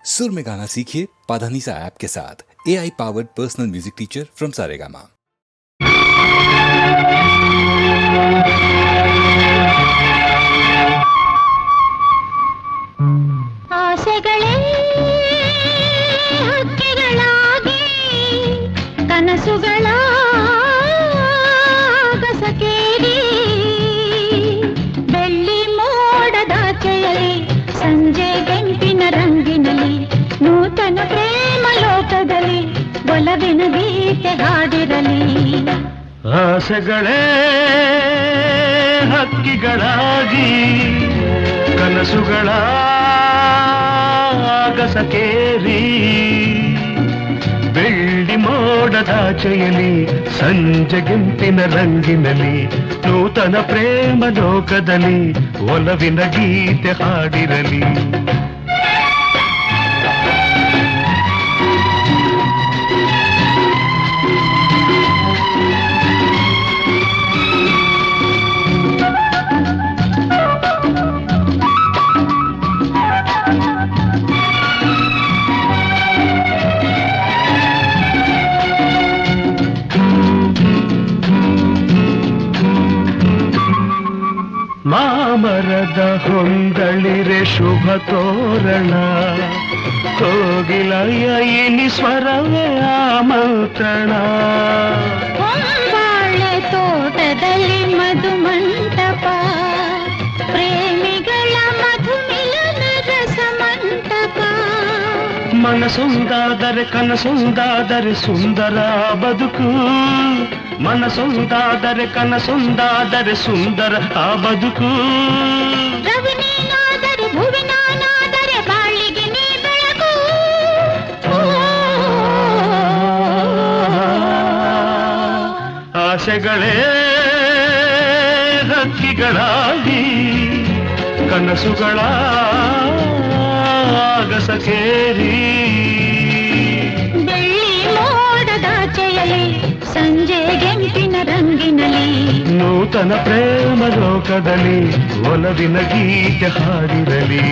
सुर में गाना सीखिए पाधानीसा ऐप के साथ। AI powered personal music teacher from Saregama. ಆಸೆಗಳೇ ಹಕ್ಕಿಗಳಾಗಿ ಕನಸುಗಳ ಗಸಕೇರಿ ಬೆಳ್ಳಿ ಮೋಡದಾಚೆಯಲ್ಲಿ ಸಂಜೆ ಗಂಟಿನ ರಂಗಿನಲ್ಲಿ ನೂತನ ಪ್ರೇಮ ಲೋಕದಲ್ಲಿ ಒಲವಿನ ಗೀತೆ ಹಾಡಿರಲಿ. ಆಸೆಗಳೇ ಹಕ್ಕಿಗಳಾಗಿ ಕನಸುಗಳ ಆಗಸಕೇರಿ ಬೆಳ್ಳಿ ಮೋಡದಾಚೆಯಲ್ಲಿ ಸಂಜೆ ಗೆಂಪಿನ ರಂಗಿನಲ್ಲಿ ನೂತನ ಪ್ರೇಮ ಲೋಕದಲ್ಲಿ ಒಲವಿನ ಗೀತೆ ಹಾಡಿರಲಿ. ಮಾಮರದ ಹೊಂದಳಿರೆ ಶುಭ ತೋರಣ ಕೋಗಿಲೆಯ ಇನಿ ಸ್ವರವೇ ಆಮಂತ್ರಣ. ಹೊಂಬಾಳೆ ತೋಟದಲ್ಲಿ ಮಧುಮಂಟಪ ಪ್ರೇಮಿಗಳ ಮಧುಮಿಲನ ರಸ ಮಂಟಪ. ಮನಸೊಂದಾದರೆ ಕನಸೊಂದಾದರೆ ಸುಂದರ ಬದುಕು, ಮನಸೊಂದಾದರೆ ಕನಸೊಂದಾದರೆ ಸುಂದರ ಆ ಬದುಕು. ರವಿನೇನಾದರೆ ಭುವಿನಾನಾದರೆ ಬಾಳಿಗೆ ನೀ ಬೆಳಕು. ಆಸೆಗಳೇ ಹಕ್ಕಿಗಳಾಗಿ ಕನಸುಗಳ ಆಗಸಕೇರಿ ಬೆಳ್ಳಿ ಮೋಡದಾಚೆಯಲ್ಲಿ ಸಂಜೆ ಗೆಂಪಿನ ರಂಗಿನಲ್ಲಿ ನೂತನ ಪ್ರೇಮ ಲೋಕದಲ್ಲಿ ಒಲವಿನ ಗೀತೆ ಹಾಡಿರಲಿ.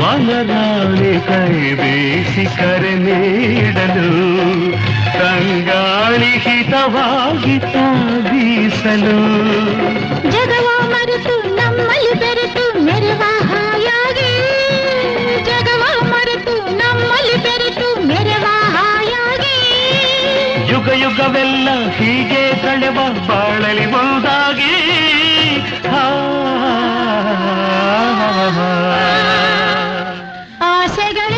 ವಾನರಾಣಿ ಕೈ ಬೀಸಿ ಕರೆ ನೀಡಲು ತಂಗಾಳಿ ಹಿತವಾಗಿ ಬೀಸಲು. ಜಗವ ಮರೆತು ನಮ್ಮಲ್ಲಿ ಬೆರೆತು ಮೆರವ ಹಾಯಾಗಿ, ಜಗವ ಮರೆತು ನಮ್ಮಲ್ಲಿ ಬೆರೆತು ಮೆರವ ಹಾಯಾಗಿ. ಯುಗ ಯುಗವೆಲ್ಲ ಹೀಗೆ ಕಳೆವ ಬಾಳಲಿ ಒಂದಾಗಿ. ಆಸೆಗಳೇ